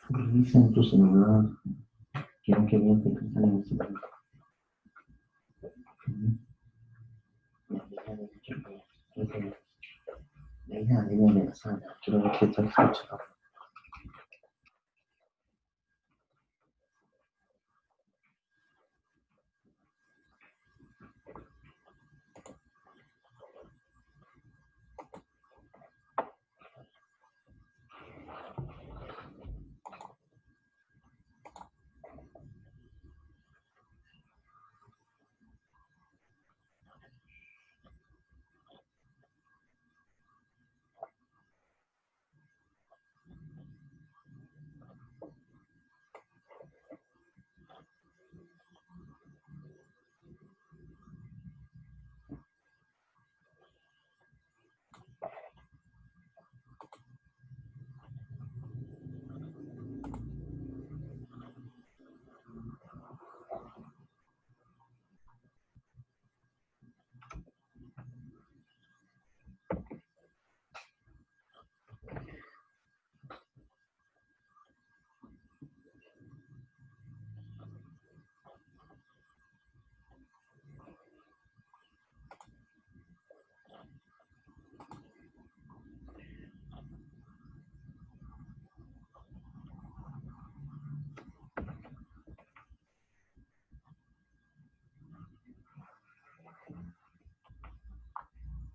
Revisa en tu celular. Quiero que vean que están en el celular. Dime de la sala. Quiero ver qué está escuchando.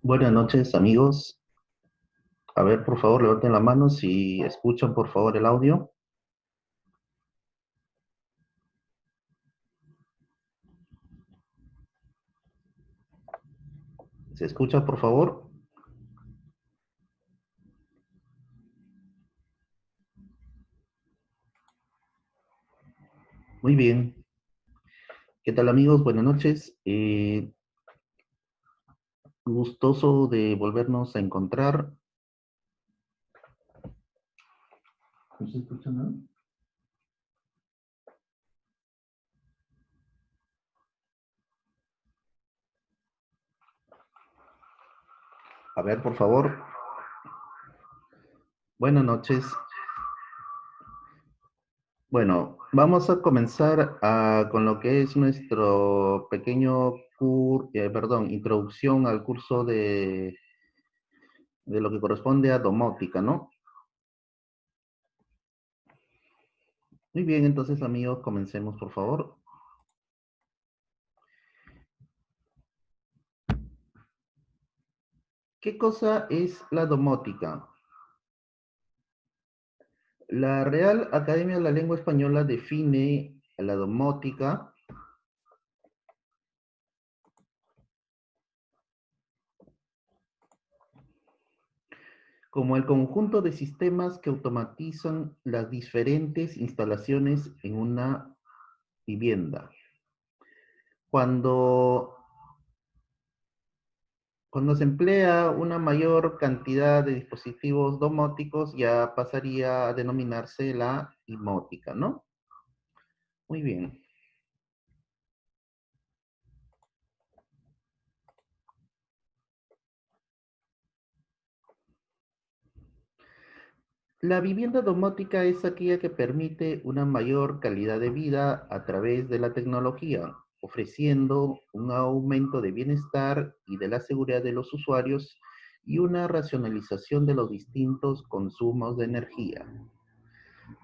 Buenas noches, amigos. A ver, por favor, levanten la mano si escuchan, por favor, el audio. ¿Se escucha, por favor? Muy bien. ¿Qué tal, amigos? Buenas noches. Gustoso de volvernos a encontrar. ¿No se escucha nada? A ver, por favor. Buenas noches. Bueno, vamos a comenzar con lo que es nuestro pequeño introducción al curso de lo que corresponde a domótica, ¿no? Muy bien, entonces, amigos, comencemos, por favor. ¿Qué cosa es la domótica? La Real Academia de la Lengua Española define la domótica como el conjunto de sistemas que automatizan las diferentes instalaciones en una vivienda. Cuando, cuando se emplea una mayor cantidad de dispositivos domóticos, ya pasaría a denominarse la domótica, ¿no? Muy bien. La vivienda domótica es aquella que permite una mayor calidad de vida a través de la tecnología, ofreciendo un aumento de bienestar y de la seguridad de los usuarios y una racionalización de los distintos consumos de energía.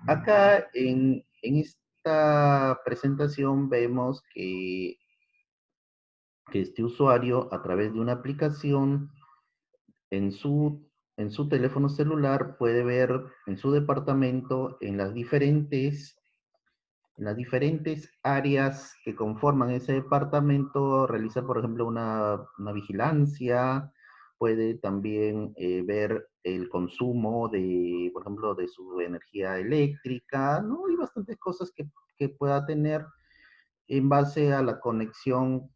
Acá en esta presentación vemos que este usuario, a través de una aplicación en en su teléfono celular, puede ver en su departamento, en las diferentes áreas que conforman ese departamento, realizar, por ejemplo, una vigilancia, puede también ver el consumo de, por ejemplo, de su energía eléctrica, ¿no? Y bastantes cosas que pueda tener en base a la conexión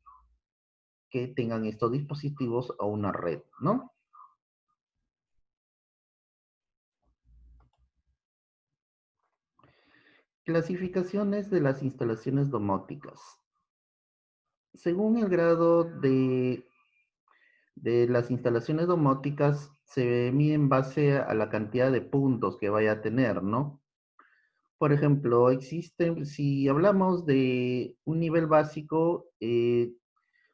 que tengan estos dispositivos a una red, ¿no? Clasificaciones de las instalaciones domóticas. Según el grado de las instalaciones domóticas, se mide en base a la cantidad de puntos que vaya a tener, ¿no? Por ejemplo, existen, si hablamos de un nivel básico,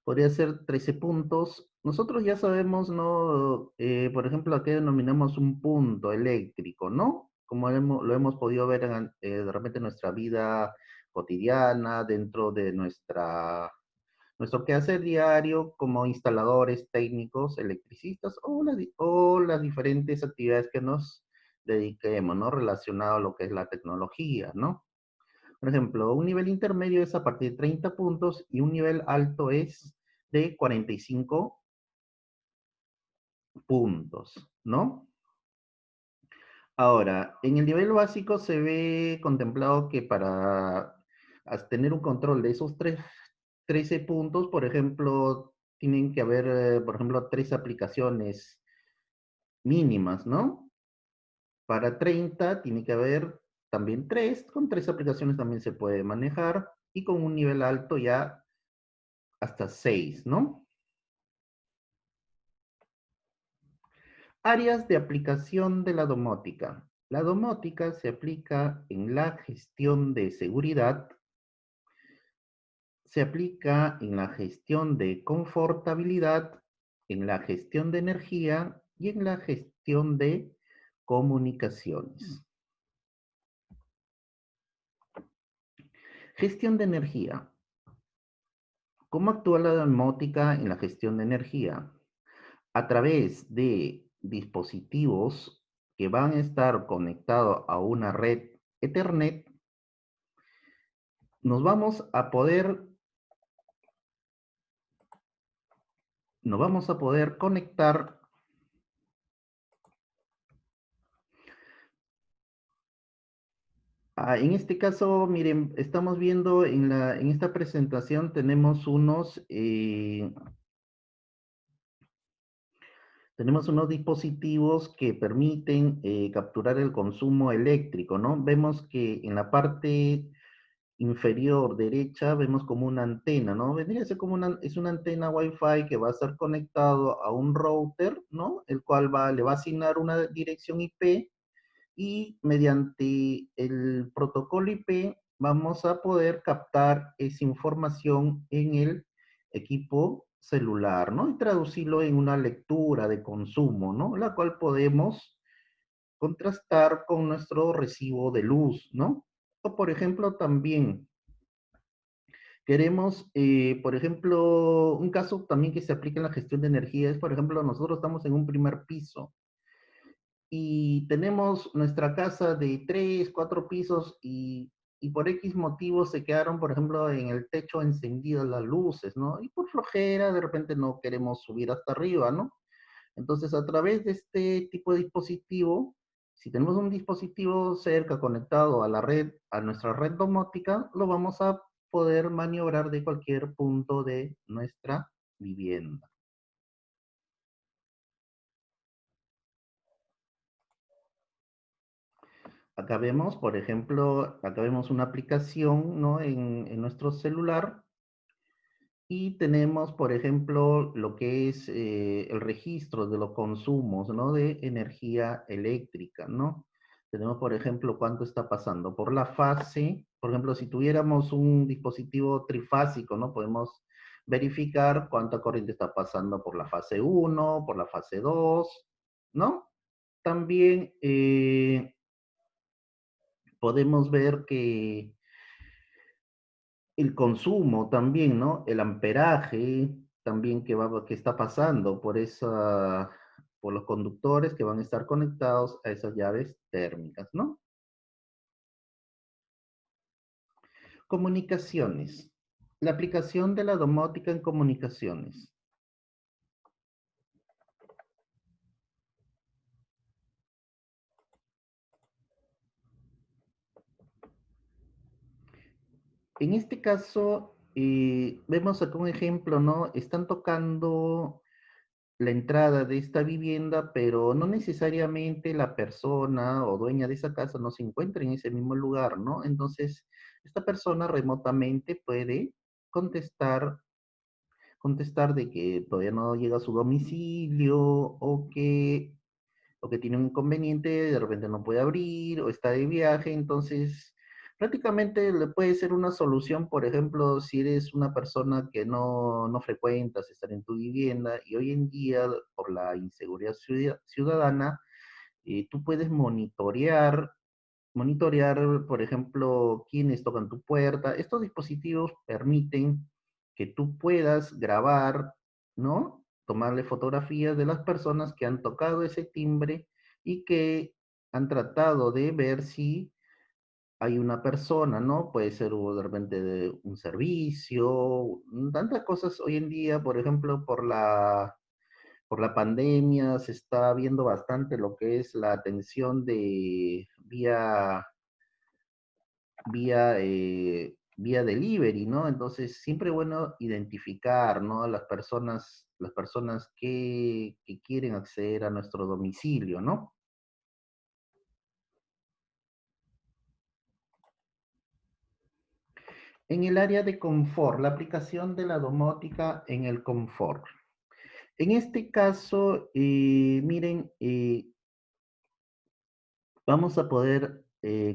podría ser 13 puntos. Nosotros ya sabemos, ¿no? Por ejemplo, aquí denominamos un punto eléctrico, ¿no? Como lo hemos podido ver de repente en nuestra vida cotidiana, dentro de nuestro quehacer diario como instaladores, técnicos, electricistas o las diferentes actividades que nos dediquemos, ¿no? Relacionado a lo que es la tecnología, ¿no? Por ejemplo, un nivel intermedio es a partir de 30 puntos y un nivel alto es de 45 puntos, ¿no? Ahora, en el nivel básico se ve contemplado que para tener un control de esos 13 puntos, por ejemplo, tienen que haber, por ejemplo, 3 aplicaciones mínimas, ¿no? Para 30 tiene que haber también 3, con 3 aplicaciones también se puede manejar y con un nivel alto ya hasta 6, ¿no? Áreas de aplicación de la domótica. La domótica se aplica en la gestión de seguridad, se aplica en la gestión de confortabilidad, en la gestión de energía y en la gestión de comunicaciones. Gestión de energía. ¿Cómo actúa la domótica en la gestión de energía? A través de dispositivos que van a estar conectados a una red Ethernet, nos vamos a poder, nos vamos a poder conectar. En este caso, miren, estamos viendo en esta presentación tenemos unos dispositivos que permiten capturar el consumo eléctrico, ¿no? Vemos que en la parte inferior derecha vemos como una antena, ¿no? Vendría a ser como es una antena Wi-Fi que va a estar conectado a un router, ¿no? El cual le va a asignar una dirección IP y mediante el protocolo IP vamos a poder captar esa información en el equipo celular, ¿no? Y traducirlo en una lectura de consumo, ¿no? La cual podemos contrastar con nuestro recibo de luz, ¿no? O por ejemplo también queremos, por ejemplo, un caso también que se aplica en la gestión de energía es, por ejemplo, nosotros estamos en un primer piso y tenemos nuestra casa de 3, 4 pisos y por X motivos se quedaron, por ejemplo, en el techo encendidas las luces, ¿no? Y por flojera, de repente no queremos subir hasta arriba, ¿no? Entonces, a través de este tipo de dispositivo, si tenemos un dispositivo cerca conectado a la red, a nuestra red domótica, lo vamos a poder maniobrar de cualquier punto de nuestra vivienda. Acá vemos, por ejemplo, acá vemos una aplicación, ¿no? En nuestro celular y tenemos, por ejemplo, lo que es el registro de los consumos, ¿no? De energía eléctrica, ¿no? Tenemos, por ejemplo, cuánto está pasando por la fase. Por ejemplo, si tuviéramos un dispositivo trifásico, ¿no? Podemos verificar cuánta corriente está pasando por la fase uno, por la fase 2, ¿no? También podemos ver que el consumo también, ¿no? El amperaje también que está pasando por los conductores que van a estar conectados a esas llaves térmicas, ¿no? Comunicaciones. La aplicación de la domótica en comunicaciones. En este caso, vemos acá un ejemplo, ¿no? Están tocando la entrada de esta vivienda, pero no necesariamente la persona o dueña de esa casa no se encuentra en ese mismo lugar, ¿no? Entonces, esta persona remotamente puede contestar, contestar de que todavía no llega a su domicilio o que tiene un inconveniente, de repente no puede abrir o está de viaje, entonces prácticamente le puede ser una solución, por ejemplo, si eres una persona que no frecuentas estar en tu vivienda y hoy en día por la inseguridad ciudadana, tú puedes monitorear, por ejemplo, quiénes tocan tu puerta. Estos dispositivos permiten que tú puedas grabar, ¿no? Tomarle fotografías de las personas que han tocado ese timbre y que han tratado de ver si hay una persona, ¿no? Puede ser de repente de un servicio, tantas cosas hoy en día, por ejemplo, por la pandemia se está viendo bastante lo que es la atención de vía delivery, ¿no? Entonces, siempre es bueno identificar, ¿no? A las personas que quieren acceder a nuestro domicilio, ¿no? En el área de confort, la aplicación de la domótica en el confort. En este caso, miren, vamos a poder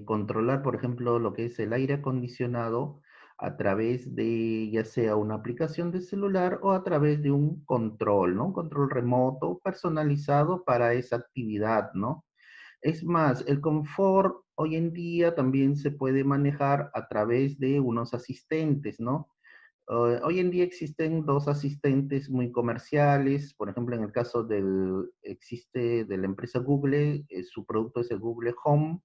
controlar, por ejemplo, lo que es el aire acondicionado a través de ya sea una aplicación de celular o a través de un control, ¿no? Un control remoto personalizado para esa actividad, ¿no? Es más, el confort hoy en día también se puede manejar a través de unos asistentes, ¿no? Hoy en día existen dos asistentes muy comerciales, por ejemplo, en el caso existe de la empresa Google, su producto es el Google Home,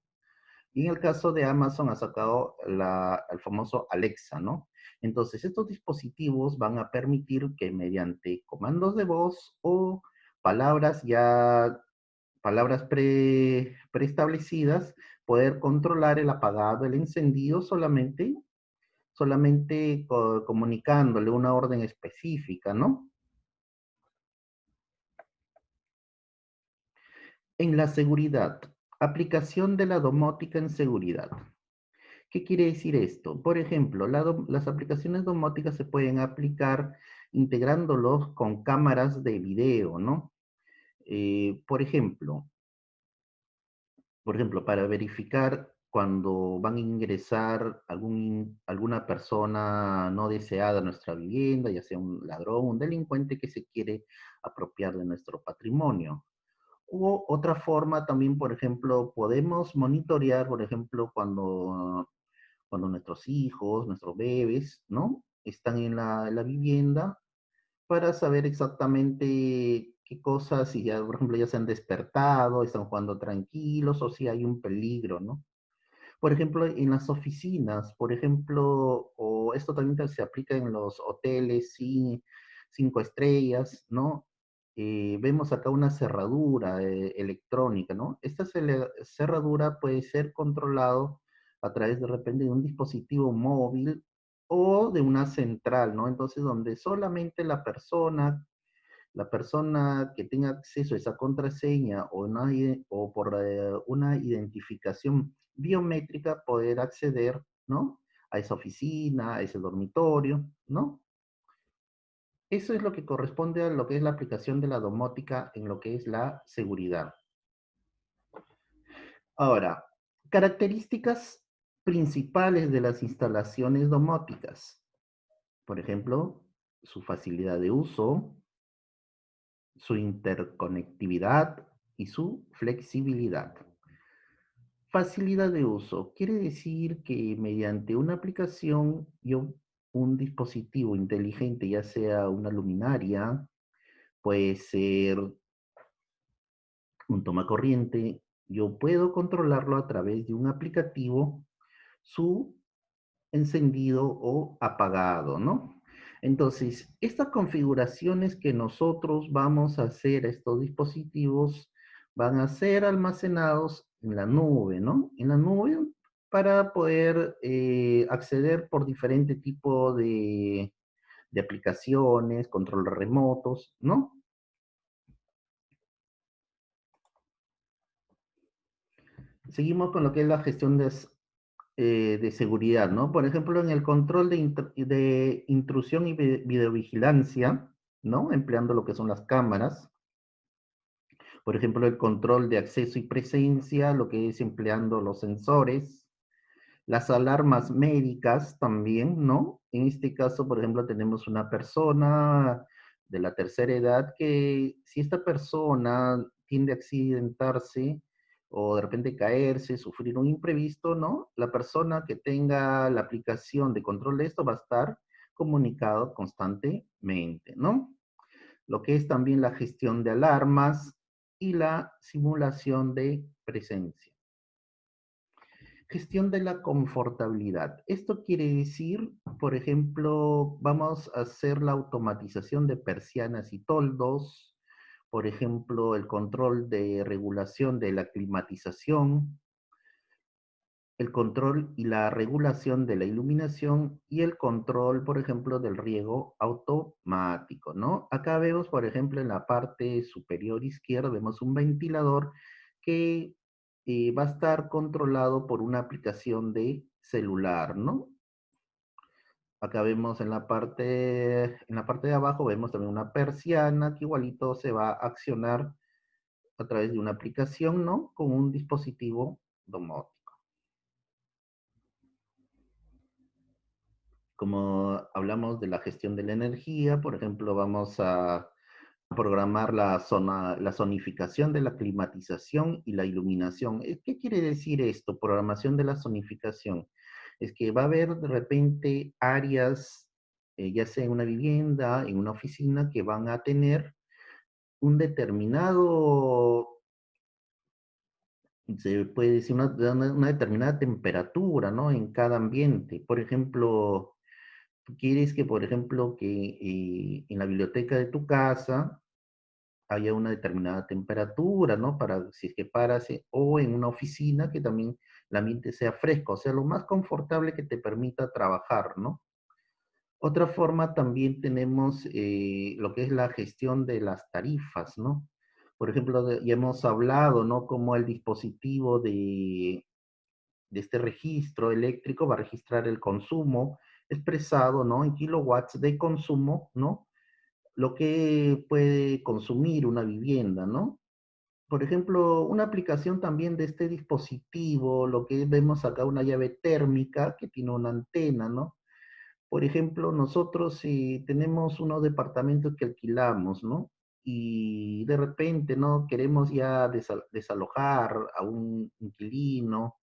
y en el caso de Amazon ha sacado el famoso Alexa, ¿no? Entonces, estos dispositivos van a permitir que mediante comandos de voz o palabras ya, palabras preestablecidas, poder controlar el apagado, el encendido solamente comunicándole una orden específica, ¿no? En la seguridad, aplicación de la domótica en seguridad. ¿Qué quiere decir esto? Por ejemplo, las aplicaciones domóticas se pueden aplicar integrándolos con cámaras de video, ¿no? Por ejemplo, para verificar cuando van a ingresar alguna persona no deseada a nuestra vivienda, ya sea un ladrón, un delincuente que se quiere apropiar de nuestro patrimonio. U otra forma también, por ejemplo, podemos monitorear, por ejemplo, cuando nuestros hijos, nuestros bebés, ¿no? Están en la vivienda para saber exactamente qué cosas, si ya, por ejemplo, ya se han despertado, están jugando tranquilos o si hay un peligro, ¿no? Por ejemplo, en las oficinas, por ejemplo, o esto también se aplica en los hoteles 5 estrellas, ¿no? Vemos acá una cerradura electrónica, ¿no? Esta cerradura puede ser controlado a través de repente de un dispositivo móvil o de una central, ¿no? Entonces, donde solamente la persona que tenga acceso a esa contraseña o por una identificación biométrica poder acceder, ¿no? A esa oficina, a ese dormitorio, ¿no? Eso es lo que corresponde a lo que es la aplicación de la domótica en lo que es la seguridad. Ahora, características principales de las instalaciones domóticas. Por ejemplo, su facilidad de uso, su interconectividad y su flexibilidad. Facilidad de uso quiere decir que mediante una aplicación un dispositivo inteligente, ya sea una luminaria, puede ser un toma corriente, yo puedo controlarlo a través de un aplicativo, su encendido o apagado, ¿no? Entonces, estas configuraciones que nosotros vamos a hacer a estos dispositivos van a ser almacenados en la nube, ¿no? En la nube para poder acceder por diferente tipo de aplicaciones, control remotos, ¿no? seguimos con lo que es la gestión de seguridad, ¿no? Por ejemplo, en el control de intrusión y videovigilancia, ¿no? Empleando lo que son las cámaras. Por ejemplo, el control de acceso y presencia, lo que es empleando los sensores. Las alarmas médicas también, ¿no? En este caso, por ejemplo, tenemos una persona de la tercera edad que si esta persona tiende a accidentarse o de repente caerse, sufrir un imprevisto, ¿no? La persona que tenga la aplicación de control de esto va a estar comunicado constantemente, ¿no? Lo que es también la gestión de alarmas y la simulación de presencia. Gestión de la confortabilidad. Esto quiere decir, por ejemplo, vamos a hacer la automatización de persianas y toldos, por ejemplo, el control de regulación de la climatización, el control y la regulación de la iluminación y el control, por ejemplo, del riego automático, ¿no? Acá vemos, por ejemplo, en la parte superior izquierda, vemos un ventilador que va a estar controlado por una aplicación de celular, ¿no? Acá vemos en la parte de abajo, vemos también una persiana que igualito se va a accionar a través de una aplicación, ¿no? Con un dispositivo domótico. Como hablamos de la gestión de la energía, por ejemplo, vamos a programar la zonificación de la climatización y la iluminación. ¿Qué quiere decir esto? Programación de la zonificación. Es que va a haber de repente áreas, ya sea en una vivienda, en una oficina, que van a tener un determinado, se puede decir, una determinada temperatura, ¿no? En cada ambiente. Por ejemplo, tú quieres que, por ejemplo, que en la biblioteca de tu casa haya una determinada temperatura, ¿no? Para si es que paras, o en una oficina que también el ambiente sea fresco, o sea, lo más confortable que te permita trabajar, ¿no? Otra forma también tenemos lo que es la gestión de las tarifas, ¿no? Por ejemplo, ya hemos hablado, ¿no? Cómo el dispositivo de este registro eléctrico va a registrar el consumo expresado, ¿no? En kilowatts de consumo, ¿no? Lo que puede consumir una vivienda, ¿no? Por ejemplo, una aplicación también de este dispositivo, lo que vemos acá, una llave térmica que tiene una antena, ¿no? Por ejemplo, nosotros si tenemos unos departamentos que alquilamos, ¿no? Y de repente, ¿no? Queremos ya desalojar a un inquilino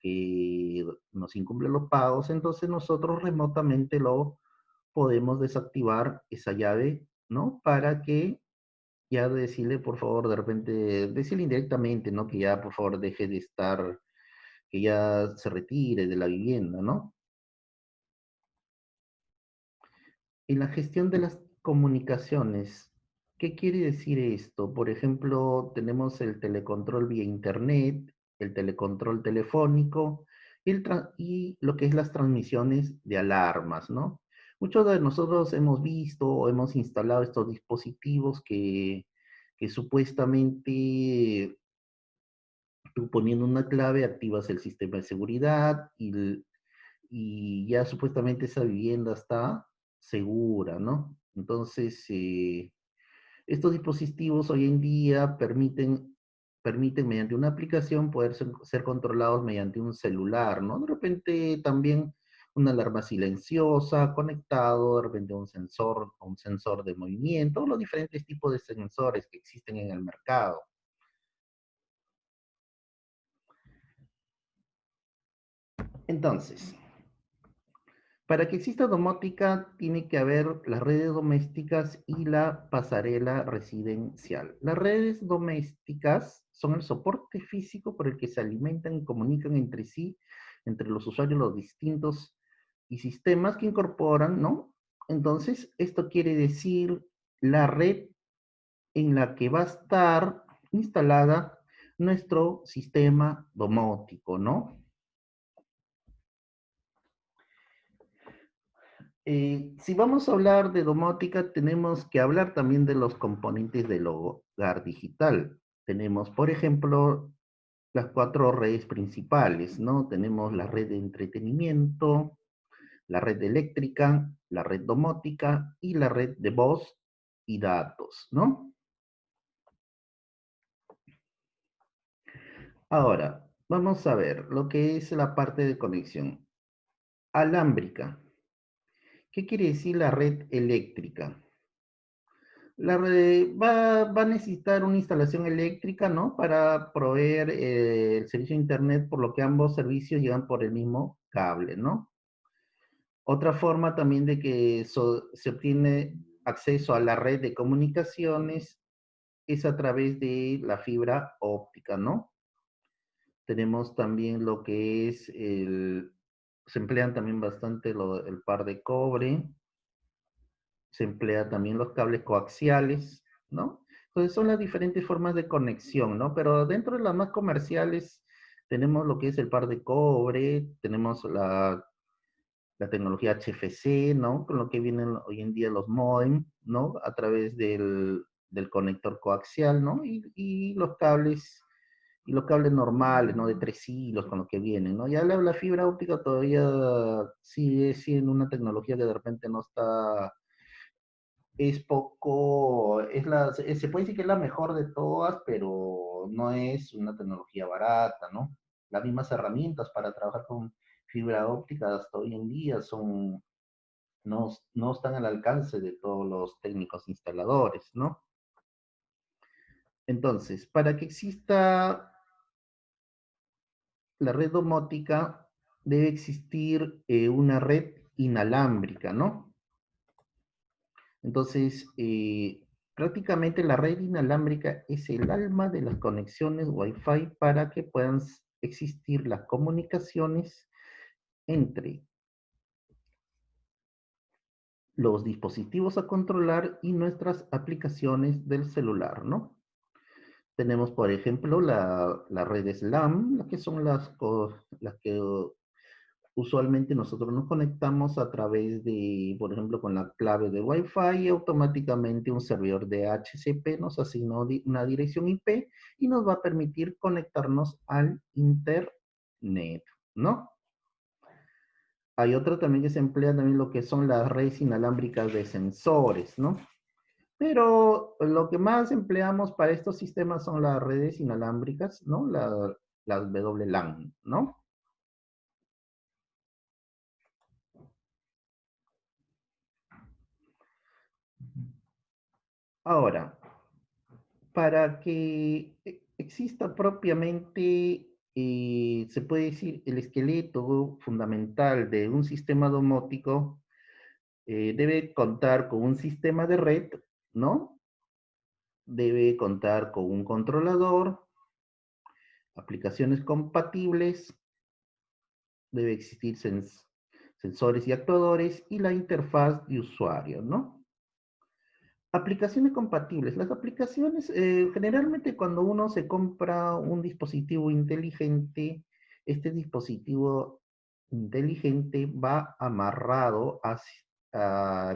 que nos incumple los pagos, entonces nosotros remotamente lo podemos desactivar esa llave, ¿no? Para que ya decirle, por favor, de repente, decirle indirectamente, ¿no? Que ya, por favor, deje de estar, que ya se retire de la vivienda, ¿no? En la gestión de las comunicaciones, ¿qué quiere decir esto? Por ejemplo, tenemos el telecontrol vía internet, el telecontrol telefónico y lo que es las transmisiones de alarmas, ¿no? Muchos de nosotros hemos visto o hemos instalado estos dispositivos que supuestamente tú poniendo una clave activas el sistema de seguridad y ya supuestamente esa vivienda está segura, ¿no? Entonces, estos dispositivos hoy en día permiten mediante una aplicación poder ser controlados mediante un celular, ¿no? De repente también una alarma silenciosa conectado, de repente un sensor de movimiento, los diferentes tipos de sensores que existen en el mercado. Entonces, para que exista domótica, tiene que haber las redes domésticas y la pasarela residencial. Las redes domésticas son el soporte físico por el que se alimentan y comunican entre sí, entre los usuarios, los distintos y sistemas que incorporan, ¿no? Entonces, esto quiere decir la red en la que va a estar instalada nuestro sistema domótico, ¿no? Si vamos a hablar de domótica, tenemos que hablar también de los componentes del hogar digital. Tenemos, por ejemplo, las cuatro redes principales, ¿no? Tenemos la red de entretenimiento, la red eléctrica, la red domótica y la red de voz y datos, ¿no? Ahora, vamos a ver lo que es la parte de conexión alámbrica. ¿Qué quiere decir la red eléctrica? La red va a necesitar una instalación eléctrica, ¿no? Para proveer el servicio de Internet, por lo que ambos servicios llegan por el mismo cable, ¿no? Otra forma también de que se obtiene acceso a la red de comunicaciones es a través de la fibra óptica, ¿no? Tenemos también lo que es se emplean también bastante el par de cobre, se emplea también los cables coaxiales, ¿no? Entonces son las diferentes formas de conexión, ¿no? Pero dentro de las más comerciales tenemos lo que es el par de cobre, tenemos la tecnología HFC, ¿no? Con lo que vienen hoy en día los modem, ¿no? A través del conector coaxial, ¿no? Y los cables normales, ¿no? De 3 hilos con lo que vienen, ¿no? Ya la fibra óptica todavía sigue siendo una tecnología que de repente no está, es poco, se puede decir que es la mejor de todas, pero no es una tecnología barata, ¿no? Las mismas herramientas para trabajar con fibra óptica hasta hoy en día no están al alcance de todos los técnicos instaladores, ¿no? Entonces, para que exista la red domótica, debe existir una red inalámbrica, ¿no? Entonces, prácticamente la red inalámbrica es el alma de las conexiones Wi-Fi para que puedan existir las comunicaciones entre los dispositivos a controlar y nuestras aplicaciones del celular, ¿no? Tenemos, por ejemplo, la red SLAM, las que son las que usualmente nosotros nos conectamos a través de, por ejemplo, con la clave de Wi-Fi y automáticamente un servidor de HCP nos asigna una dirección IP y nos va a permitir conectarnos al Internet, ¿no? Hay otra también que se emplea también lo que son las redes inalámbricas de sensores, ¿no? Pero lo que más empleamos para estos sistemas son las redes inalámbricas, ¿no? Las WLAN, ¿no? Ahora, para que exista propiamente, se puede decir, el esqueleto fundamental de un sistema domótico, debe contar con un sistema de red, ¿no? Debe contar con un controlador, aplicaciones compatibles, debe existir sensores y actuadores y la interfaz de usuario, ¿no? Aplicaciones compatibles. Las aplicaciones, generalmente cuando uno se compra un dispositivo inteligente, este dispositivo inteligente va amarrado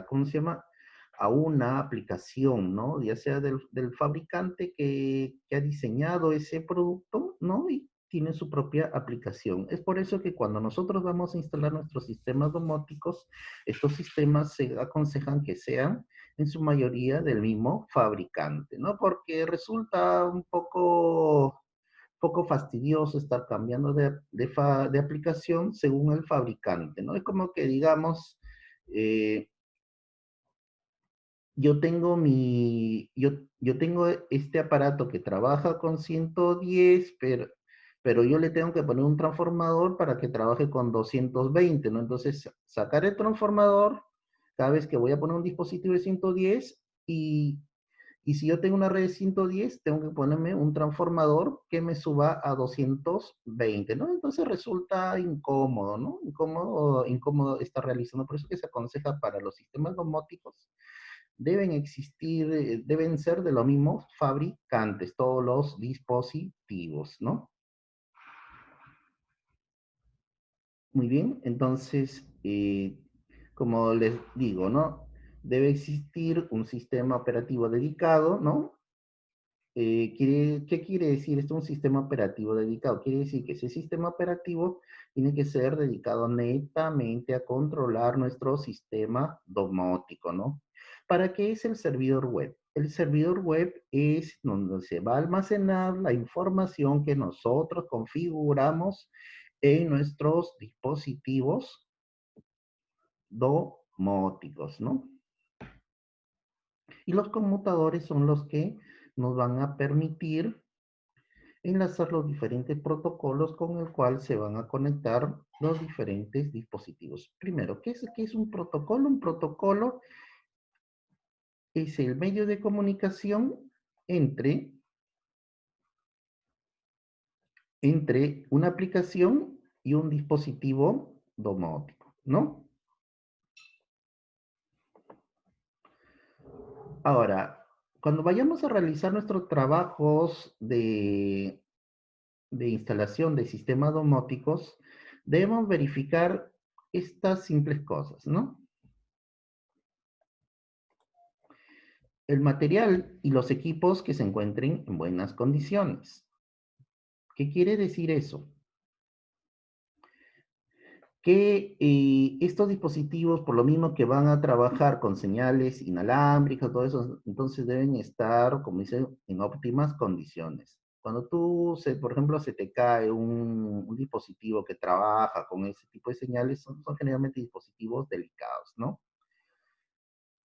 ¿cómo se llama? A una aplicación, ¿no? Ya sea del fabricante que ha diseñado ese producto, ¿no? Y tiene su propia aplicación. Es por eso que cuando nosotros vamos a instalar nuestros sistemas domóticos, estos sistemas se aconsejan que sean en su mayoría del mismo fabricante, ¿no? Porque resulta un poco fastidioso estar cambiando de aplicación según el fabricante, ¿no? Es como que digamos, eh, yo tengo este aparato que trabaja con 110, pero yo le tengo que poner un transformador para que trabaje con 220, ¿no? Entonces, sacar el transformador cada vez que voy a poner un dispositivo de 110 y, y si yo tengo una red de 110, tengo que ponerme un transformador que me suba a 220, ¿no? Entonces resulta incómodo, ¿no? Incómodo estar realizando. Por eso que se aconseja para los sistemas domóticos deben existir, deben ser de los mismos fabricantes, todos los dispositivos, ¿no? Muy bien, entonces, como les digo, ¿no? Debe existir un sistema operativo dedicado, ¿no? ¿Qué quiere decir? Esto es un sistema operativo dedicado. Quiere decir que ese sistema operativo tiene que ser dedicado netamente a controlar nuestro sistema domótico, ¿no? ¿Para qué es el servidor web? El servidor web es donde se va a almacenar la información que nosotros configuramos en nuestros dispositivos domóticos, ¿no? Y los conmutadores son los que nos van a permitir enlazar los diferentes protocolos con el cual se van a conectar los diferentes dispositivos. Primero, qué es un protocolo? Un protocolo es el medio de comunicación entre, entre una aplicación y un dispositivo domótico, ¿no? Ahora, cuando vayamos a realizar nuestros trabajos de instalación de sistemas domóticos, debemos verificar estas simples cosas, ¿no? El material y los equipos que se encuentren en buenas condiciones. ¿Qué quiere decir eso? Que estos dispositivos, por lo mismo que van a trabajar con señales inalámbricas, todo eso, entonces deben estar, como dicen, en óptimas condiciones. Cuando por ejemplo, se te cae un dispositivo que trabaja con ese tipo de señales, son generalmente dispositivos delicados, ¿no?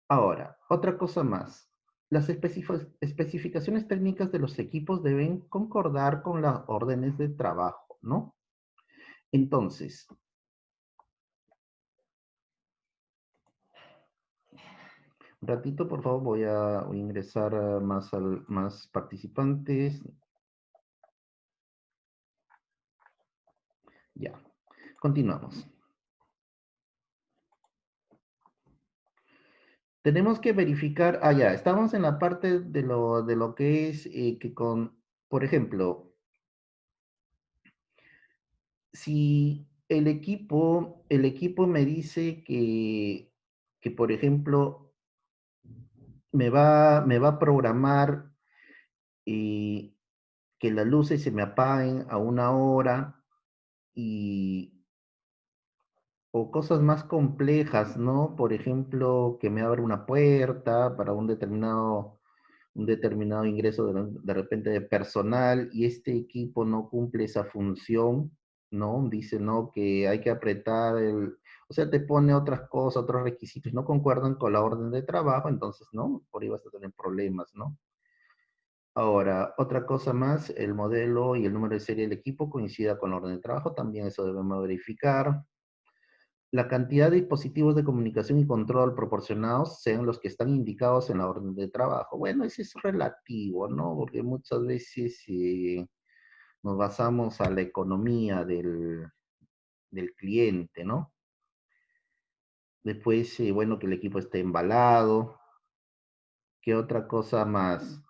Ahora, otra cosa más. Las especificaciones técnicas de los equipos deben concordar con las órdenes de trabajo, ¿no? Entonces, un ratito, por favor, voy a ingresar a más participantes. Ya, continuamos. Tenemos que verificar, ya, estamos en la parte de lo que es por ejemplo, si el equipo me dice por ejemplo, me va a programar y que las luces se me apaguen a una hora y, o cosas más complejas, ¿no? Por ejemplo, que me abra una puerta para un determinado ingreso de repente de personal y este equipo no cumple esa función, ¿no? Dice, no, que hay que apretar o sea, te pone otras cosas, otros requisitos, no concuerdan con la orden de trabajo, entonces, ¿no? Por ahí vas a tener problemas, ¿no? Ahora, otra cosa más, el modelo y el número de serie del equipo coincida con la orden de trabajo, también eso debemos verificar. La cantidad de dispositivos de comunicación y control proporcionados sean los que están indicados en la orden de trabajo. Bueno, eso es relativo, ¿no? Porque muchas veces nos basamos a la economía del cliente, ¿no? Después, bueno, que el equipo esté embalado. ¿Qué otra cosa más?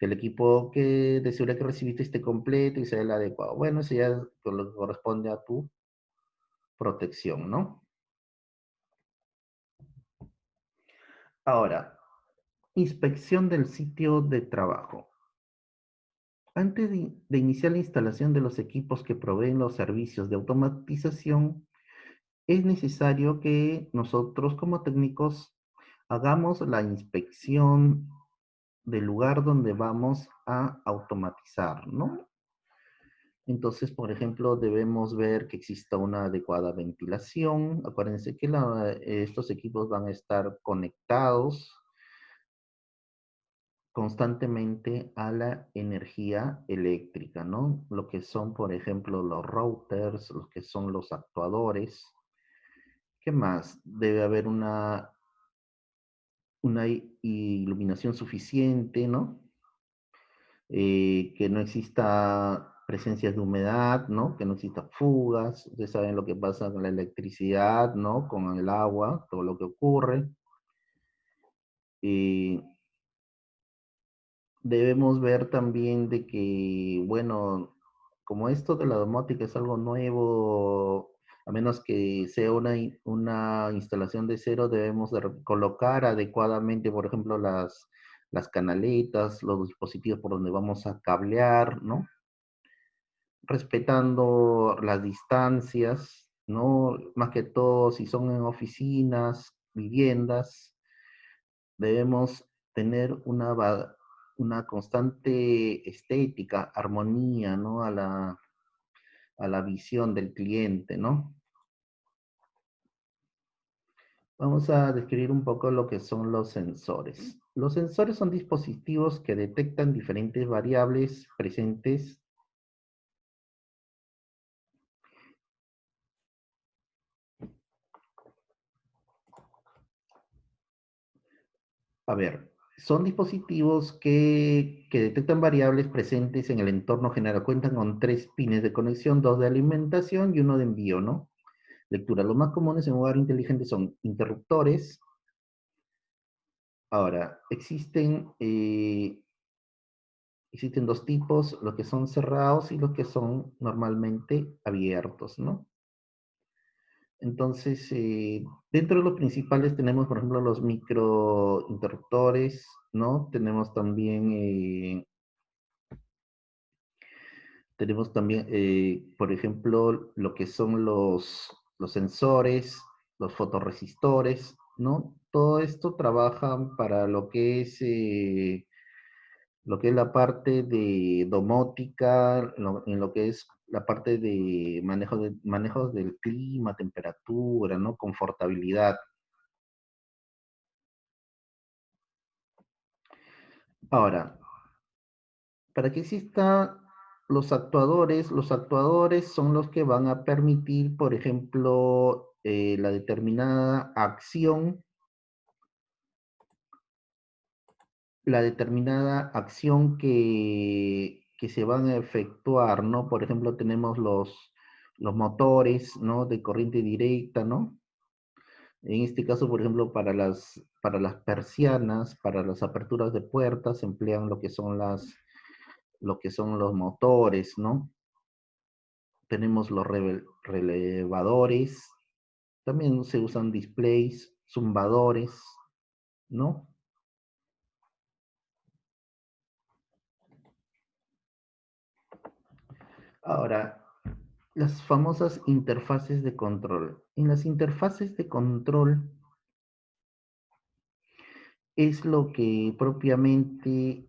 Que el equipo que de seguridad que recibiste esté completo y sea el adecuado. Bueno, eso ya corresponde a tu protección, ¿no? Ahora, inspección del sitio de trabajo. Antes de iniciar la instalación de los equipos que proveen los servicios de automatización, es necesario que nosotros como técnicos hagamos la inspección del lugar donde vamos a automatizar, ¿no? Entonces, por ejemplo, debemos ver que exista una adecuada ventilación. Acuérdense que estos equipos van a estar conectados constantemente a la energía eléctrica, ¿no? Lo que son, por ejemplo, los routers, lo que son los actuadores. ¿Qué más? Debe haber una iluminación suficiente, ¿no? Que no exista presencias de humedad, ¿no? Que no exista fugas. Ustedes saben lo que pasa con la electricidad, ¿no? Con el agua, todo lo que ocurre. Eh, Debemos ver también de que, bueno, como esto de la domótica es algo nuevo, a menos que sea una instalación de cero, debemos de colocar adecuadamente, por ejemplo, las canaletas, los dispositivos por donde vamos a cablear, ¿no? Respetando las distancias, ¿no? Más que todo, si son en oficinas, viviendas, debemos tener una constante estética, armonía, ¿no? A la visión del cliente, ¿no? Vamos a describir un poco lo que son los sensores. Los sensores son dispositivos que detectan diferentes variables presentes. A ver, son dispositivos que detectan variables presentes en el entorno general. Cuentan con 3 pines de conexión, 2 de alimentación y uno de envío, ¿no? Lectura. Los más comunes en un hogar inteligente son interruptores. Ahora, existen 2 tipos, los que son cerrados y los que son normalmente abiertos, ¿no? Entonces, dentro de los principales tenemos, por ejemplo, los microinterruptores, ¿no? Tenemos también, por ejemplo, lo que son los sensores, los fotorresistores, ¿no? Todo esto trabaja para lo que es la parte de domótica, en lo que es la parte de manejos del clima, temperatura, ¿no? Confortabilidad. Ahora, para que exista los actuadores son los que van a permitir, por ejemplo, la determinada acción que se van a efectuar, ¿no? Por ejemplo, tenemos los motores, ¿no? De corriente directa, ¿no? En este caso, por ejemplo, para las persianas, para las aperturas de puertas, se emplean lo que son los motores, ¿no? Tenemos los relevadores, también se usan displays, zumbadores, ¿no? Ahora, las famosas interfaces de control. En las interfaces de control es lo que propiamente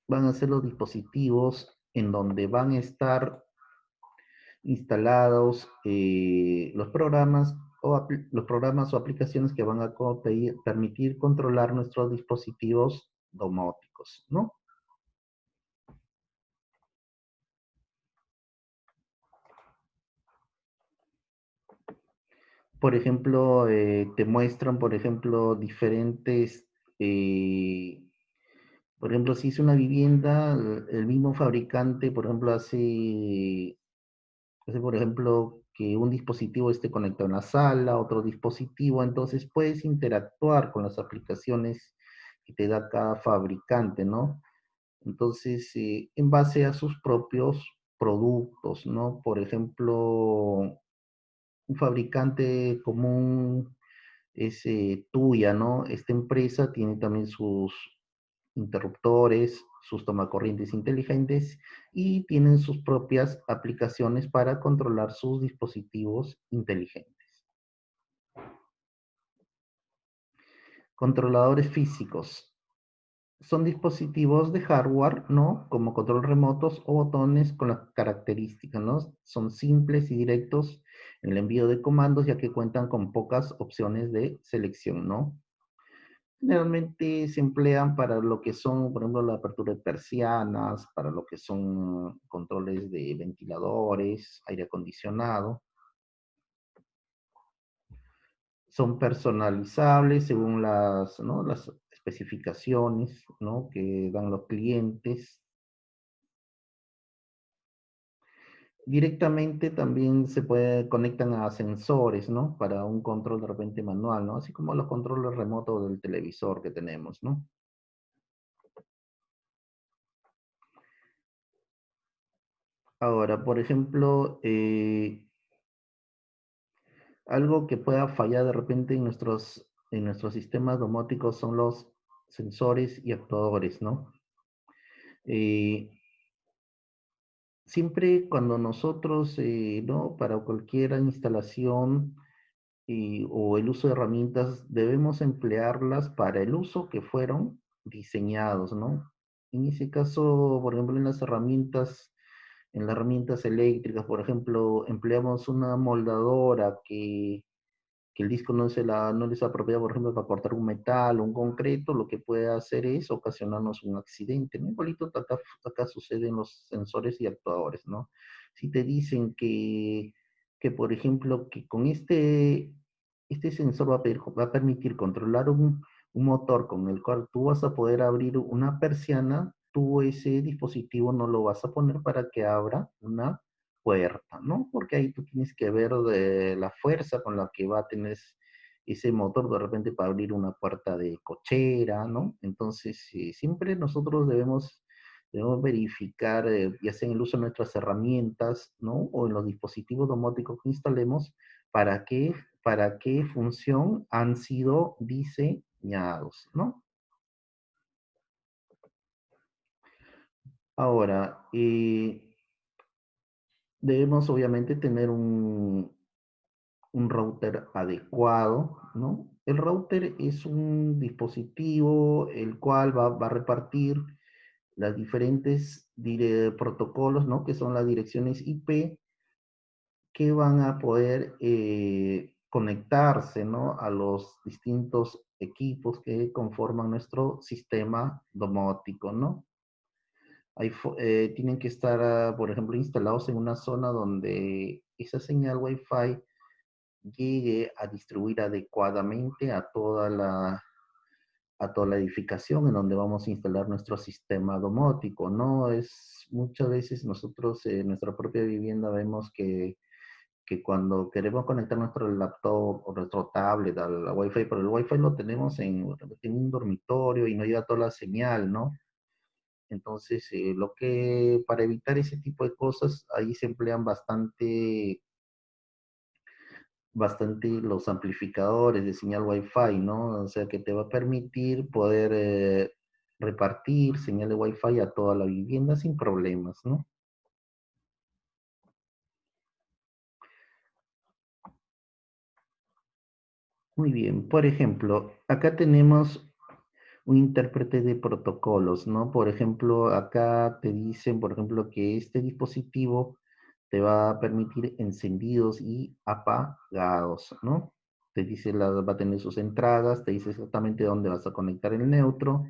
van a ser los dispositivos en donde van a estar instalados los programas o aplicaciones que van a permitir controlar nuestros dispositivos domóticos, ¿no? Por ejemplo, te muestran, por ejemplo, eh, por ejemplo, si es una vivienda, el mismo fabricante, por ejemplo, hace, por ejemplo, que un dispositivo esté conectado en la sala, otro dispositivo, entonces puedes interactuar con las aplicaciones que te da cada fabricante, ¿no? Entonces, en base a sus propios productos, ¿no? Por ejemplo, un fabricante común es Tuya, ¿no? Esta empresa tiene también sus interruptores, sus tomacorrientes inteligentes y tienen sus propias aplicaciones para controlar sus dispositivos inteligentes. Controladores físicos. Son dispositivos de hardware, ¿no? Como control remotos o botones con las características, ¿no? Son simples y directos en el envío de comandos, ya que cuentan con pocas opciones de selección, ¿no? Generalmente se emplean para lo que son, por ejemplo, la apertura de persianas, para lo que son controles de ventiladores, aire acondicionado. Son personalizables según ¿no? las especificaciones, ¿no? que dan los clientes. Directamente también conectan a sensores, ¿no? Para un control de repente manual, ¿no? Así como los controles remotos del televisor que tenemos, ¿no? Ahora, por ejemplo, algo que pueda fallar de repente en nuestros sistemas domóticos son sensores y actuadores, ¿no? Eh, Siempre cuando nosotros, ¿no? Para cualquier instalación o el uso de herramientas, debemos emplearlas para el uso que fueron diseñados, ¿no? En ese caso, por ejemplo, en las herramientas eléctricas, por ejemplo, empleamos una moldadora que el disco no les apropiado, por ejemplo, para cortar un metal o un concreto, lo que puede hacer es ocasionarnos un accidente, ¿no? Igualito acá sucede en los sensores y actuadores, ¿no? Si te dicen que por ejemplo, que con este sensor va a permitir controlar un motor con el cual tú vas a poder abrir una persiana, tú ese dispositivo no lo vas a poner para que abra una puerta, ¿no? Porque ahí tú tienes que ver de la fuerza con la que va a tener ese motor de repente para abrir una puerta de cochera, ¿no? Entonces, siempre nosotros debemos verificar, ya sea en el uso de nuestras herramientas, ¿no? O en los dispositivos domóticos que instalemos, para qué función han sido diseñados, ¿no? Ahora, debemos obviamente tener un router adecuado, ¿no? El router es un dispositivo el cual va a repartir las diferentes protocolos, ¿no? Que son las direcciones IP que van a poder conectarse, ¿no? A los distintos equipos que conforman nuestro sistema domótico, ¿no? Tienen que estar, por ejemplo, instalados en una zona donde esa señal Wi-Fi llegue a distribuir adecuadamente a toda la edificación en donde vamos a instalar nuestro sistema domótico, ¿no? Muchas veces nosotros en nuestra propia vivienda vemos que cuando queremos conectar nuestro laptop o nuestro tablet a la Wi-Fi, pero el Wi-Fi lo tenemos en un dormitorio y no llega toda la señal, ¿no? Entonces, para evitar ese tipo de cosas, ahí se emplean bastante los amplificadores de señal Wi-Fi, ¿no? O sea, que te va a permitir poder repartir señal de Wi-Fi a toda la vivienda sin problemas, ¿no? Muy bien. Por ejemplo, acá tenemos un intérprete de protocolos, ¿no? Por ejemplo, acá te dicen, por ejemplo, que este dispositivo te va a permitir encendidos y apagados, ¿no? Te dice, va a tener sus entradas, te dice exactamente dónde vas a conectar el neutro,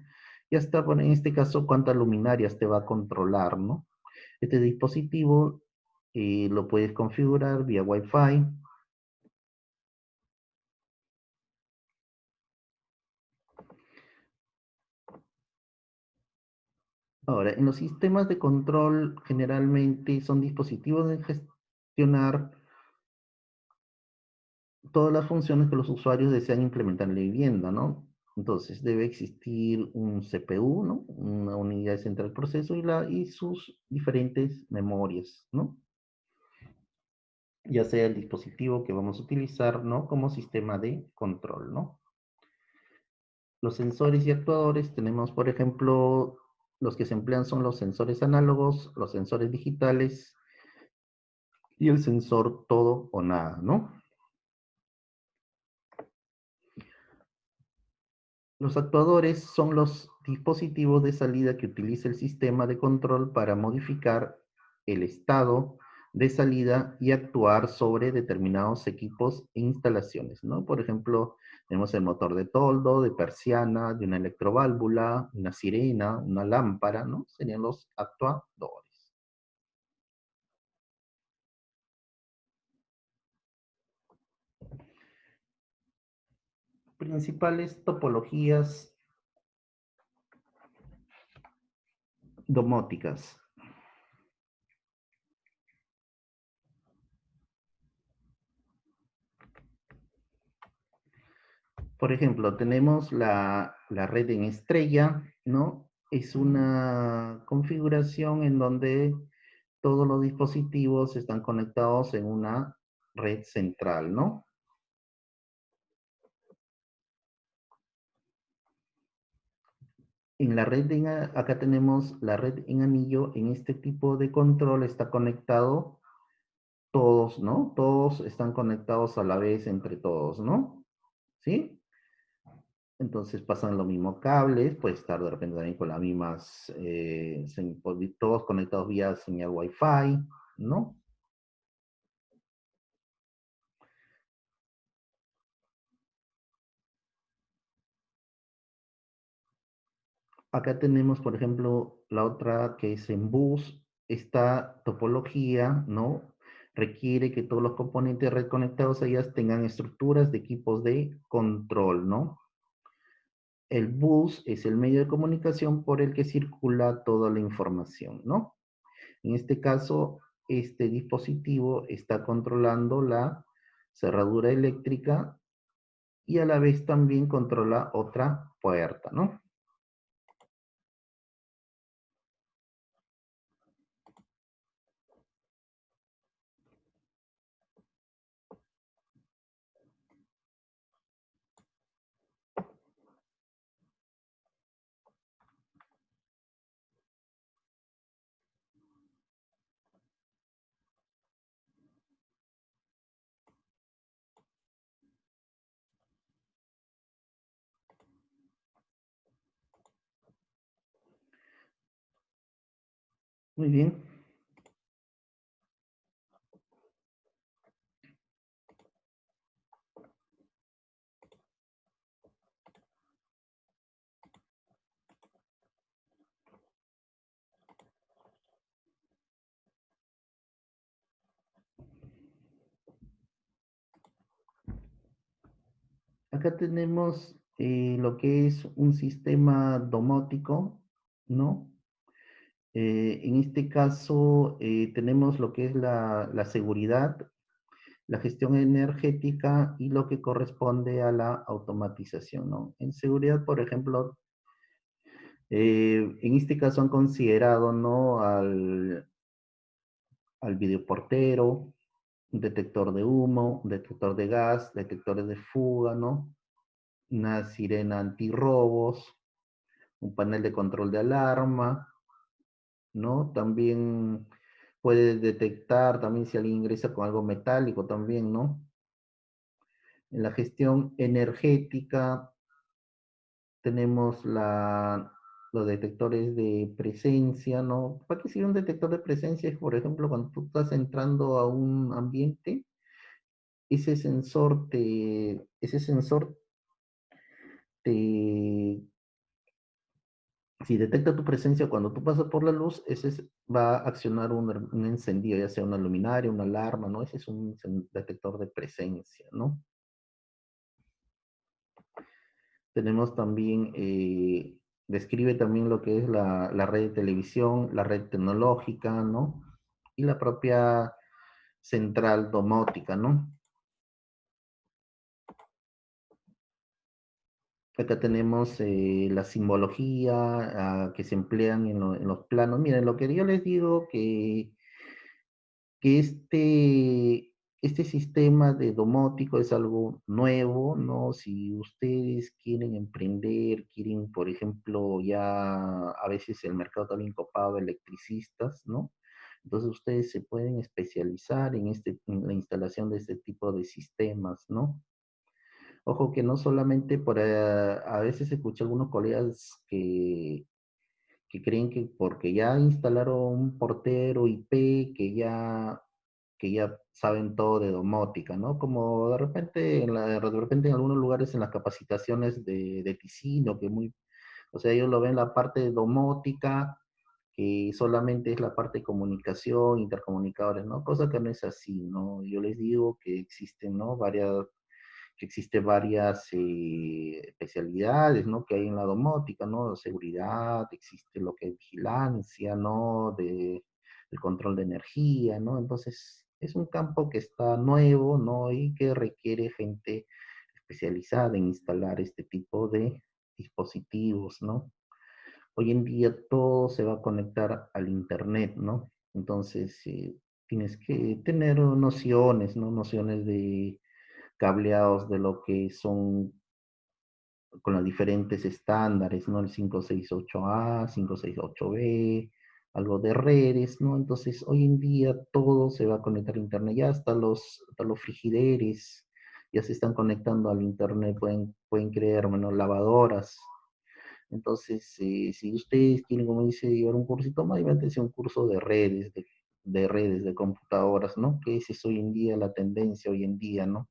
y hasta, bueno, en este caso, cuántas luminarias te va a controlar, ¿no? Este dispositivo lo puedes configurar vía Wi-Fi. Ahora, en los sistemas de control generalmente son dispositivos de gestionar todas las funciones que los usuarios desean implementar en la vivienda, ¿no? Entonces debe existir un CPU, ¿no? Una unidad de central proceso y sus diferentes memorias, ¿no? Ya sea el dispositivo que vamos a utilizar, ¿no? Como sistema de control, ¿no? Los sensores y actuadores tenemos, por ejemplo, los que se emplean son los sensores análogos, los sensores digitales y el sensor todo o nada, ¿no? Los actuadores son los dispositivos de salida que utiliza el sistema de control para modificar el estado de salida y actuar sobre determinados equipos e instalaciones, ¿no? Por ejemplo, tenemos el motor de toldo, de persiana, de una electroválvula, una sirena, una lámpara, ¿no? Serían los actuadores. Principales topologías domóticas. Por ejemplo, tenemos la red en estrella, ¿no? Es una configuración en donde todos los dispositivos están conectados en una red central, ¿no? En la red, acá tenemos la red en anillo, en este tipo de control está conectado todos, ¿no? Todos están conectados a la vez entre todos, ¿no? ¿Sí? Entonces pasan los mismos cables, puede estar de repente también con las mismas, todos conectados vía señal Wi-Fi, ¿no? Acá tenemos, por ejemplo, la otra que es en bus. Esta topología, ¿no? Requiere que todos los componentes red conectados a ellas tengan estructuras de equipos de control, ¿no? El bus es el medio de comunicación por el que circula toda la información, ¿no? En este caso, este dispositivo está controlando la cerradura eléctrica y a la vez también controla otra puerta, ¿no? Muy bien. Acá tenemos lo que es un sistema domótico, ¿no? En este caso tenemos lo que es la seguridad, la gestión energética y lo que corresponde a la automatización, ¿no? En seguridad, por ejemplo, en este caso han considerado, ¿no? Al videoportero, un detector de humo, un detector de gas, detectores de fuga, ¿no? Una sirena antirrobos, un panel de control de alarma, ¿no? También puede detectar también si alguien ingresa con algo metálico también, ¿no? En la gestión energética tenemos los detectores de presencia, ¿no? ¿Para qué sirve un detector de presencia? Es, por ejemplo, cuando tú estás entrando a un ambiente, ese sensor te, si detecta tu presencia cuando tú pasas por la luz, va a accionar un encendido, ya sea una luminaria, una alarma, ¿no? Ese es un detector de presencia, ¿no? Tenemos también, describe también lo que es la red de televisión, la red tecnológica, ¿no? Y la propia central domótica, ¿no? Acá tenemos la simbología que se emplean en los planos. Miren, lo que yo les digo que este sistema de domótico es algo nuevo, ¿no? Si ustedes quieren emprender, quieren, por ejemplo, ya a veces el mercado está bien copado de electricistas, ¿no? Entonces ustedes se pueden especializar en la instalación de este tipo de sistemas, ¿no? Ojo que no solamente a veces escucho algunos colegas que creen que porque ya instalaron un portero IP, que ya saben todo de domótica, ¿no? Como de repente en algunos lugares en las capacitaciones de Ticino, o sea, ellos lo ven la parte de domótica, que solamente es la parte de comunicación, intercomunicadores, ¿no? Cosa que no es así, ¿no? Yo les digo que existen, ¿no? Varias especialidades, ¿no? Que hay en la domótica, ¿no? Seguridad, existe lo que es vigilancia, ¿no? El control de energía, ¿no? Entonces, es un campo que está nuevo, ¿no? Y que requiere gente especializada en instalar este tipo de dispositivos, ¿no? Hoy en día todo se va a conectar al Internet, ¿no? Entonces, tienes que tener nociones, ¿no? Nociones de cableados de lo que son con los diferentes estándares, ¿no? El 568A, 568B, algo de redes, ¿no? Entonces, hoy en día todo se va a conectar a Internet, ya hasta los frigideres ya se están conectando al Internet, pueden crear, bueno, lavadoras. Entonces, si ustedes quieren, como dice, llevar un cursito más, métanse un curso de redes, de computadoras, ¿no? Que ese es hoy en día la tendencia hoy en día, ¿no?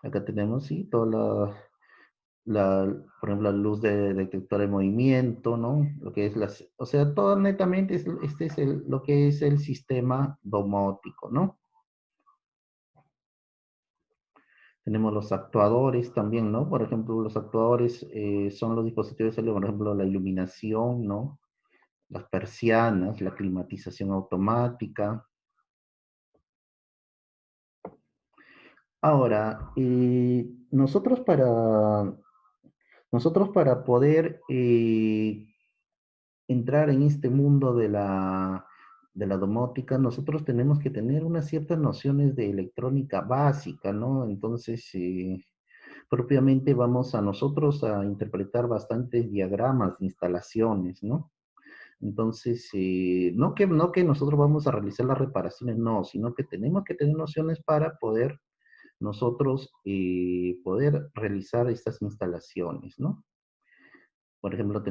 Acá tenemos, sí, por ejemplo, la luz de detector de movimiento, ¿no? Lo que es o sea, todo netamente, este es lo que es el sistema domótico, ¿no? Tenemos los actuadores también, ¿no? Por ejemplo, los actuadores son los dispositivos, por ejemplo, la iluminación, ¿no? Las persianas, la climatización automática. Ahora, nosotros para poder entrar en este mundo de la domótica, nosotros tenemos que tener unas ciertas nociones de electrónica básica, ¿no? Entonces, propiamente vamos a nosotros a interpretar bastantes diagramas de instalaciones, ¿no? Entonces, no que nosotros vamos a realizar las reparaciones, no, sino que tenemos que tener nociones para poder nosotros poder realizar estas instalaciones, ¿no? Por ejemplo,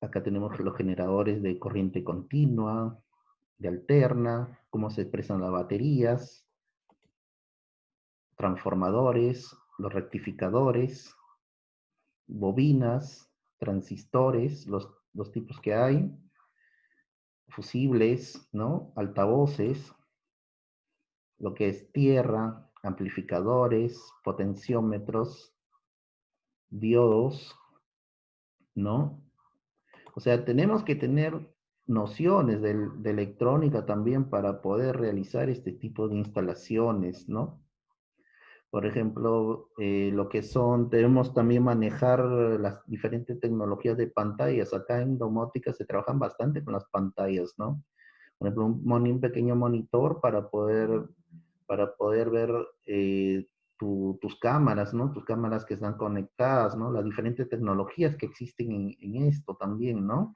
acá tenemos los generadores de corriente continua, de alterna, cómo se expresan las baterías, transformadores, los rectificadores, bobinas, transistores, los tipos que hay, fusibles, ¿no? Altavoces, lo que es tierra, amplificadores, potenciómetros, diodos, ¿no? O sea, tenemos que tener nociones de electrónica también para poder realizar este tipo de instalaciones, ¿no? Por ejemplo, lo que son, debemos también manejar las diferentes tecnologías de pantallas. Acá en domótica se trabajan bastante con las pantallas, ¿no? Por ejemplo, un pequeño monitor para poder ver tus cámaras, ¿no? Tus cámaras que están conectadas, ¿no? Las diferentes tecnologías que existen en esto también, ¿no?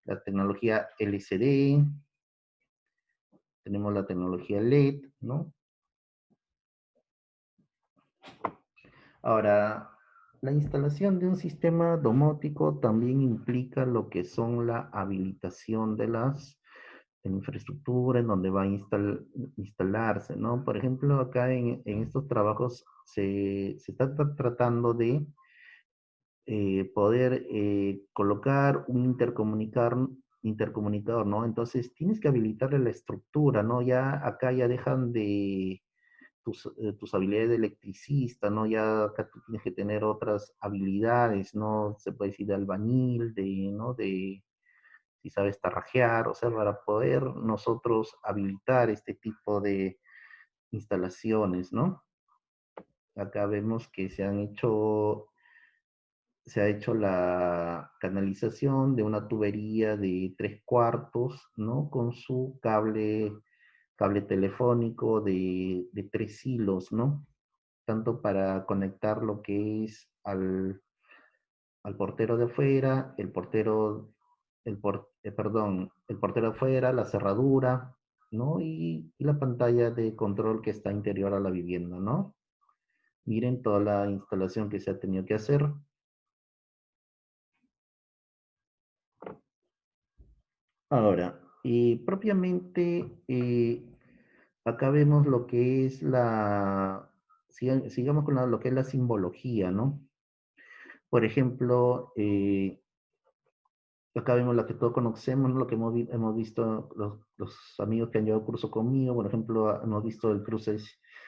La tecnología LCD, tenemos la tecnología LED, ¿no? Ahora, la instalación de un sistema domótico también implica lo que son la habilitación de de la infraestructura en donde va a instalarse, ¿no? Por ejemplo, acá en estos trabajos se está tratando de poder colocar un intercomunicador, ¿no? Entonces tienes que habilitarle la estructura, ¿no? Ya acá ya dejan de tus habilidades de electricista, ¿no? Ya acá tú tienes que tener otras habilidades, ¿no? Se puede decir de albañil, ¿no? De si sabes tarrajear, o sea, para poder nosotros habilitar este tipo de instalaciones, ¿no? Acá vemos que se ha hecho la canalización de una tubería de 3/4, ¿no? Con su cable telefónico de 3 hilos, ¿no? Tanto para conectar lo que es al portero de afuera, el portero de afuera, la cerradura, ¿no? Y la pantalla de control que está interior a la vivienda, ¿no? Miren toda la instalación que se ha tenido que hacer. Ahora, propiamente, acá vemos lo que es sigamos con lo que es la simbología, ¿no? Por ejemplo, acá vemos lo que todos conocemos, ¿no? Lo que hemos visto los amigos que han llevado curso conmigo, por ejemplo, hemos visto el cruce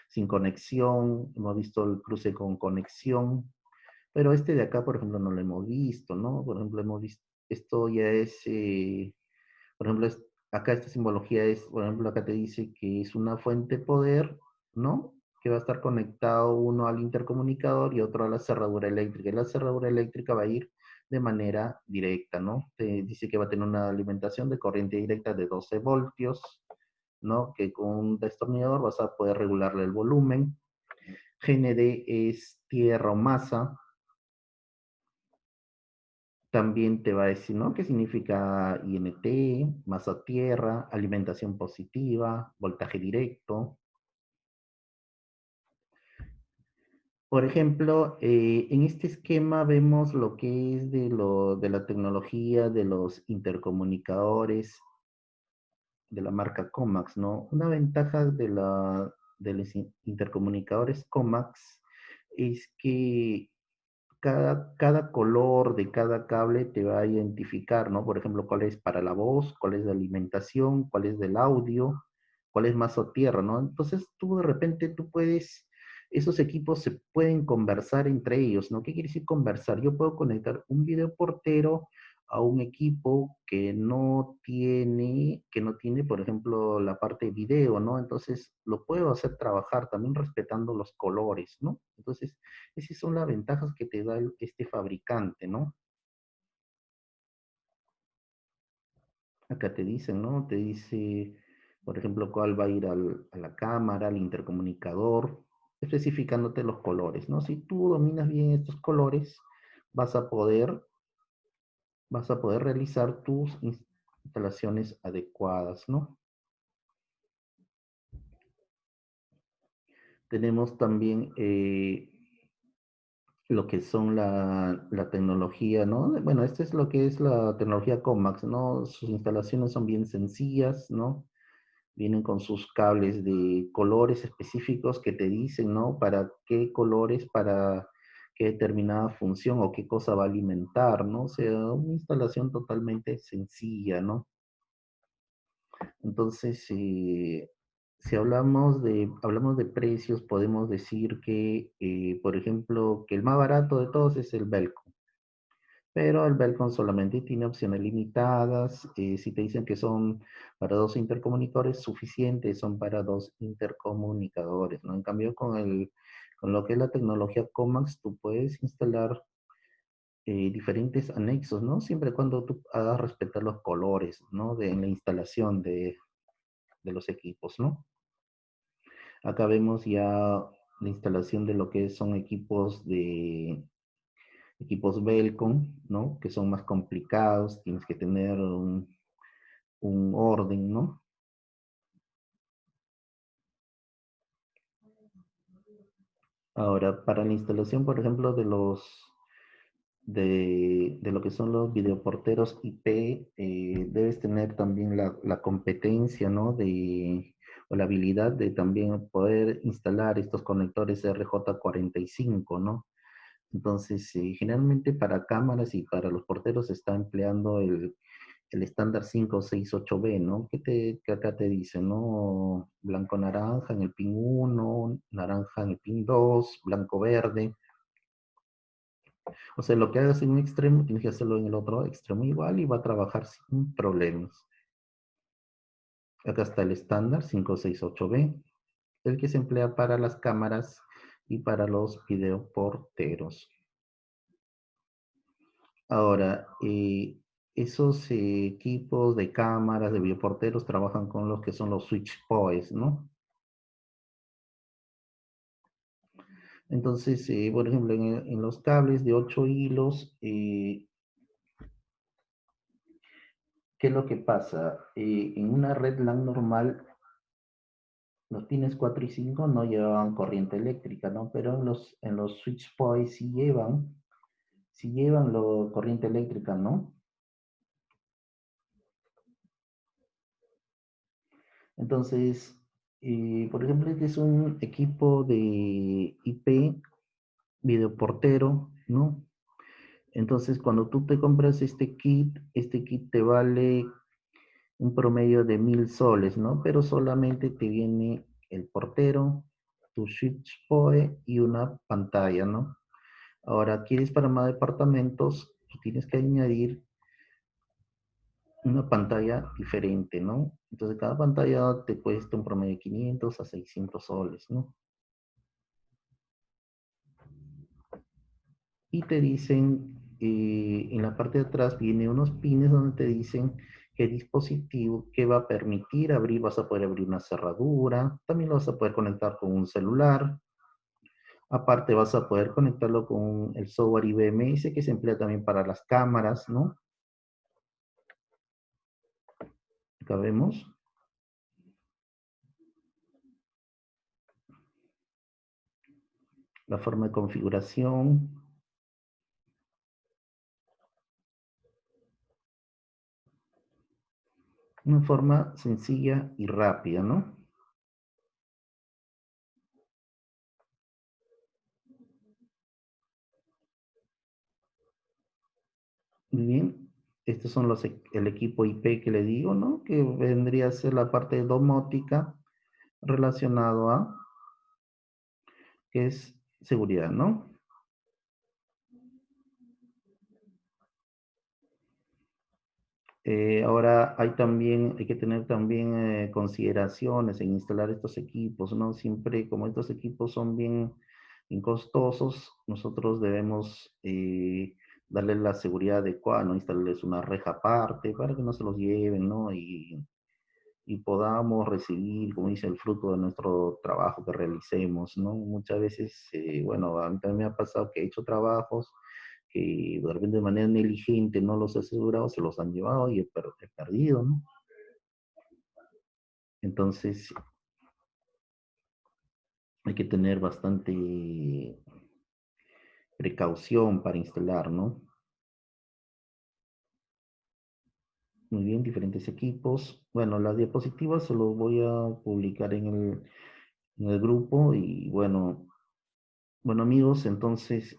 sin conexión, hemos visto el cruce con conexión, pero este de acá, por ejemplo, no lo hemos visto, ¿no? Por ejemplo, hemos visto, esto ya es, por ejemplo, acá esta simbología es, por ejemplo, acá te dice que es una fuente de poder, ¿no? Que va a estar conectado uno al intercomunicador y otro a la cerradura eléctrica. Y la cerradura eléctrica va a ir de manera directa, ¿no? Te dice que va a tener una alimentación de corriente directa de 12 voltios, ¿no? Que con un destornillador vas a poder regularle el volumen. GND es tierra o masa. También te va a decir, ¿no? ¿Qué significa INT, masa tierra, alimentación positiva, voltaje directo? Por ejemplo, en este esquema vemos lo que es de la tecnología de los intercomunicadores de la marca Comax, ¿no? Una ventaja de los intercomunicadores Comax es que cada color de cada cable te va a identificar, ¿no? Por ejemplo, cuál es para la voz, cuál es de alimentación, cuál es del audio, cuál es más o tierra, ¿no? Entonces tú de repente tú puedes, esos equipos se pueden conversar entre ellos, ¿no? ¿Qué quiere decir conversar? Yo puedo conectar un videoportero a un equipo que no tiene, por ejemplo, la parte de video, ¿no? Entonces lo puedo hacer trabajar también respetando los colores, ¿no? Entonces, esas son las ventajas que te da este fabricante, ¿no? Acá te dicen, ¿no? Te dice, por ejemplo, cuál va a ir a la cámara, al intercomunicador, especificándote los colores, ¿no? Si tú dominas bien estos colores, vas a poder, vas a poder realizar tus instalaciones adecuadas, ¿no? Tenemos también lo que son la tecnología, ¿no? Bueno, este es lo que es la tecnología Comax, ¿no? Sus instalaciones son bien sencillas, ¿no? Vienen con sus cables de colores específicos que te dicen, ¿no? Para qué colores, para qué determinada función o qué cosa va a alimentar, ¿no? O sea, una instalación totalmente sencilla, ¿no? Entonces, si hablamos de precios, podemos decir que, por ejemplo, que el más barato de todos es el Belco. Pero el Belcon solamente tiene opciones limitadas. Si te dicen que son para dos intercomunicadores, suficientes son para dos intercomunicadores, ¿no? En cambio, con lo que es la tecnología Comax, tú puedes instalar diferentes anexos, ¿no? Siempre y cuando tú hagas respetar los colores, ¿no? En la instalación de los equipos, ¿no? Acá vemos ya la instalación de lo que son equipos Belcon, ¿no? Que son más complicados, tienes que tener un orden, ¿no? Ahora, para la instalación, por ejemplo, de lo que son los videoporteros IP, debes tener también la competencia, ¿no? O la habilidad de también poder instalar estos conectores RJ45, ¿no? Entonces, generalmente para cámaras y para los porteros se está empleando el estándar 568B, ¿no? Que acá te dice, ¿no? Blanco-naranja en el pin 1, naranja en el pin 2, blanco-verde. O sea, lo que hagas en un extremo, tienes que hacerlo en el otro extremo igual y va a trabajar sin problemas. Acá está el estándar 568B, el que se emplea para las cámaras y para los videoporteros. Ahora, esos equipos de cámaras, de videoporteros, trabajan con los que son los switch points, ¿no? Entonces, por ejemplo, en los cables de 8 hilos, ¿qué es lo que pasa? En una red LAN normal, los pines 4 y 5 no llevaban corriente eléctrica, ¿no? Pero en los switch points sí llevan corriente eléctrica, ¿no? Entonces, por ejemplo, este es un equipo de IP videoportero, ¿no? Entonces, cuando tú te compras este kit te vale un promedio de 1000 soles, ¿no? Pero solamente te viene el portero, tu switch PoE y una pantalla, ¿no? Ahora, quieres para más departamentos, tú tienes que añadir una pantalla diferente, ¿no? Entonces, cada pantalla te cuesta un promedio de 500 a 600 soles, ¿no? Y te dicen, en la parte de atrás viene unos pines donde te dicen qué dispositivo, qué va a permitir abrir, vas a poder abrir una cerradura, también lo vas a poder conectar con un celular, Aparte vas a poder conectarlo con el software IBMS que se emplea también para las cámaras, ¿no? Acá vemos la forma de configuración, una forma sencilla y rápida, ¿no? Muy bien. Estos son el equipo IP que le digo, ¿no? Que vendría a ser la parte de domótica relacionado a, que es seguridad, ¿no? Ahora hay que tener también consideraciones en instalar estos equipos, ¿no? Siempre, como estos equipos son bien costosos, nosotros debemos darles la seguridad adecuada, ¿no? Instalarles una reja aparte para que no se los lleven, ¿no? Y podamos recibir, como dice, el fruto de nuestro trabajo que realicemos, ¿no? Muchas veces, bueno, a mí también me ha pasado que he hecho trabajos que de repente de manera negligente no los he asegurado, se los han llevado y he perdido, ¿no? Entonces hay que tener bastante precaución para instalar, ¿no? Muy bien, diferentes equipos. Bueno, las diapositivas se los voy a publicar en el grupo y bueno amigos, entonces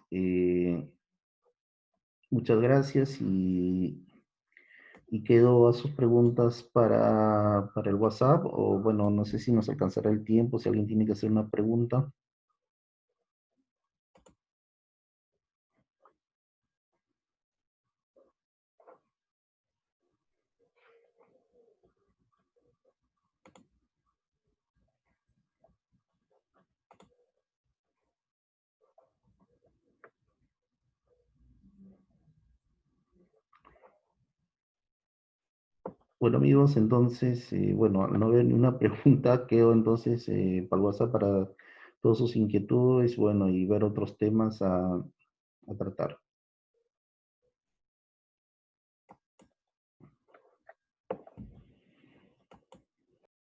muchas gracias y quedo a sus preguntas para el WhatsApp o bueno, no sé si nos alcanzará el tiempo, si alguien tiene que hacer una pregunta. Bueno amigos, entonces, bueno, al no ver ninguna pregunta, quedo entonces para el WhatsApp para todas sus inquietudes, bueno, y ver otros temas a tratar.